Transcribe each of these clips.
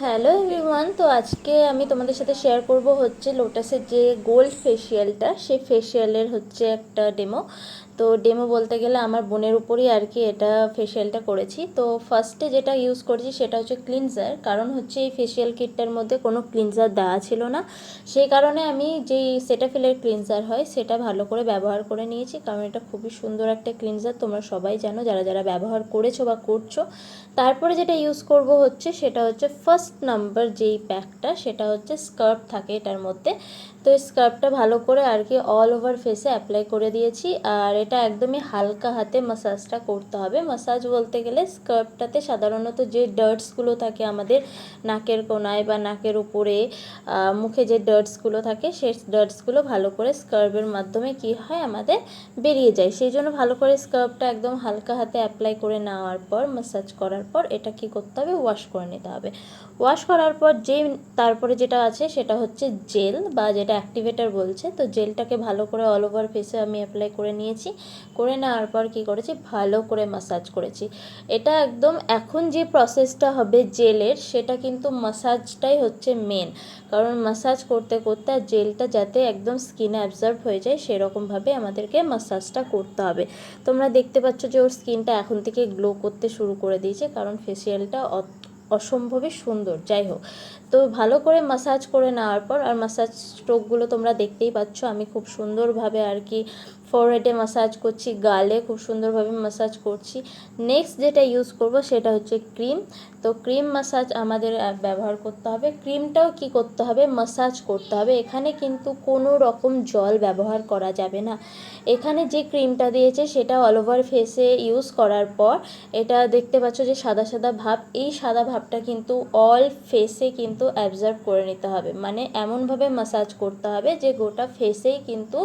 Hello everyone, তো আজকে আমি তোমাদের সাথে শেয়ার করব হচ্ছে লোটাসের যে গোল্ড ফেসিয়ালটা, সেই ফেসিয়ালের হচ্ছে একটা ডেমো। তো ডেমো বলতে গেলে আমার বোনের উপরই আর কি এটা ফেসিয়ালটা করেছি। তো ফার্স্টে যেটা ইউজ করেছি সেটা হচ্ছে ক্লিনজার, কারণ হচ্ছে এই ফেসিয়াল কিটটার মধ্যে কোনো ক্লিনজার দেওয়া ছিল না। সেই কারণে আমি যেই সেটাফিলের ক্লিনজার হয় সেটা ভালো করে ব্যবহার করে নিয়েছি, কারণ এটা খুবই সুন্দর একটা ক্লিনজার, তোমরা সবাই জানো যারা যারা ব্যবহার করেছো বা করছো। তারপরে যেটা ইউজ করব হচ্ছে সেটা হচ্ছে ফার্স্ট নাম্বার যেই প্যাকটা, সেটা হচ্ছে স্কার্ফ থাকে এটার মধ্যে। তো এই স্কার্ফটা ভালো করে আর কি অল ওভার ফেসে অ্যাপ্লাই করে দিয়েছি, আর এটা একদমই হালকা হাতে মাসাজটা করতে হবে। মাসাজ বলতে গেলে স্কার্ফটাতে সাধারণত যে ডার্টসগুলো থাকে আমাদের নাকের কোনায় বা নাকের উপরে, মুখে যে ডার্টসগুলো থাকে সেই ডার্টসগুলো ভালো করে স্কার্ফের মাধ্যমে কি হয় আমাদের বেরিয়ে যায়। সেই জন্য ভালো করে স্কার্ফটা একদম হালকা হাতে অ্যাপ্লাই করে নেওয়ার পর মাসাজ করার পর এটা কি করতে হবে, ওয়াশ করে নিতে হবে। ওয়াশ করার পর তারপরে যেটা আছে সেটা হচ্ছে জেল, বা যেটা অ্যাক্টিভেটার বলছে। তো জেলটাকে ভালো করে অল ওভার ফেসে আমি অ্যাপ্লাই করে নিয়েছি। করে নেওয়ার পর কি করেছি, ভালো করে মাসাজ করেছি। এটা একদম এখন যে প্রসেসটা হবে জেলের, সেটা কিন্তু মাসাজটাই হচ্ছে মেন, কারণ মাসাজ করতে করতে আর জেলটা যাতে একদম স্কিনে অ্যাবজর্ব হয়ে যায় সেরকমভাবে আমাদেরকে মাসাজটা করতে হবে। তোমরা দেখতে পাচ্ছ যে ওর স্কিনটা এখন থেকে গ্লো করতে শুরু করে দিয়েছে, কারণ ফেসিয়ালটা অসম্ভবই সুন্দর। যাই হোক, তো ভালো করে মাসাজ করে নেওয়ার পর, আর মাসাজ স্ট্রোকগুলো তোমরা দেখতেই পাচ্ছ, আমি খুব সুন্দরভাবে আর কি ফোরহেডে মাসাজ করছি, গালে খুব সুন্দরভাবে মাসাজ করছি। নেক্সট যেটা ইউজ করব সেটা হচ্ছে ক্রিম। তো ক্রিম মাসাজ আমাদের ব্যবহার করতে হবে। ক্রিমটাও কি করতে হবে, মাসাজ করতে হবে। এখানে কিন্তু কোনো রকম জল ব্যবহার করা যাবে না। এখানে যে ক্রিমটা দিয়েছে সেটা অল ওভার ফেসে ইউজ করার পর এটা দেখতে পাচ্ছ যে সাদা সাদা ভাব, এই সাদা ভাবটা কিন্তু অল ফেসে কিন্তু অ্যাবজর্ব করে নিতে হবে, মানে এমনভাবে মাসাজ করতে হবে যে গোটা ফেসেই কিন্তু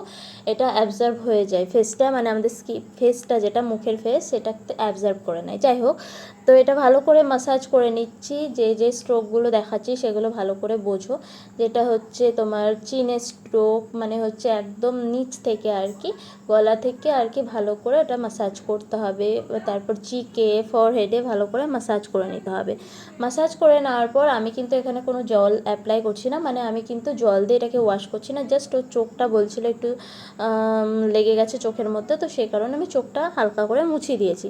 এটা অ্যাবজর্ব হয়ে যায়। ফেসটা মানে আমাদের ফেসটা যেটা মুখের ফেস, সেটা অ্যাবজর্ব করে নেয়। যাই হোক, তো এটা ভালো করে মাসাজ করে নিচ্ছি। যে যে স্ট্রোকগুলো দেখাচ্ছি সেগুলো ভালো করে বোঝো। যেটা হচ্ছে তোমার চিনের স্ট্রোক, মানে হচ্ছে একদম নিচ থেকে আর কি, গলা থেকে আর কি ভালো করে ওটা মাসাজ করতে হবে। তারপর চিকে ফরহেডে ভালো করে মাসাজ করে নিতে হবে। মাসাজ করে নেওয়ার পর আমি কিন্তু এখানে কোনো জল অ্যাপ্লাই করছি না, মানে আমি কিন্তু জল দিয়ে এটাকে ওয়াশ করছি না। জাস্ট ওর চোখটা বলছিল একটু লেগে গেছে চোখের মধ্যে, তো সেই কারণে আমি চোখটা হালকা করে মুছিয়ে দিয়েছি।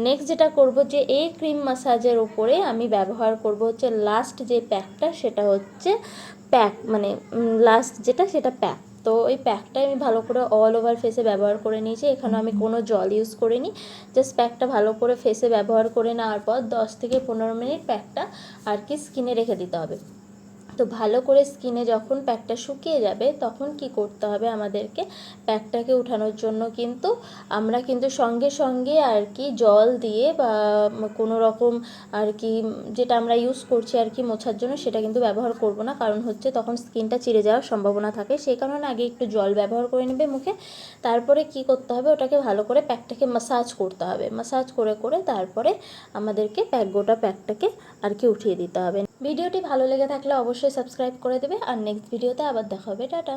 নেক্সট যেটা করব, যে এই ক্রিম মাসাজের ওপরে আমি ব্যবহার করব হচ্ছে লাস্ট যে প্যাকটা, সেটা হচ্ছে প্যাক মানে লাস্ট যেটা সেটা প্যাক। তো ওই প্যাকটাই আমি ভালো করে অল ওভার ফেসে ব্যবহার করে নিয়েছি। এখানে আমি কোনো জল ইউজ করিনি, জাস্ট প্যাকটা ভালো করে ফেসে ব্যবহার করে নেওয়ার পর 10 থেকে 15 মিনিট প্যাকটা আর কি স্কিনে রেখে দিতে হবে। তো ভালো করে স্কিনে যখন প্যাকটা শুকিয়ে যাবে তখন কি করতে হবে আমাদেরকে, প্যাকটাকে উঠানোর জন্য কিন্তু আমরা কিন্তু সঙ্গে সঙ্গে আর কি জল দিয়ে বা কোনো রকম আর কি যেটা আমরা ইউজ করছি আর কি মোছার জন্য, সেটা কিন্তু ব্যবহার করব না, কারণ হচ্ছে তখন স্কিনটা চিড়ে যাওয়ার সম্ভাবনা থাকে। সেই কারণে আগে একটু জল ব্যবহার করে নেবে মুখে। তারপরে কি করতে হবে, ওটাকে ভালো করে প্যাকটাকে মাসাজ করতে হবে। মাসাজ করে করে তারপরে আমাদেরকে গোটা প্যাকটাকে আর কি উঠিয়ে দিতে হবে। ভিডিওটি ভালো লেগে থাকলে অবশ্যই সাবস্ক্রাইব করে দেবে, আর নেক্সট ভিডিওতে আবার দেখা হবে। টাটা।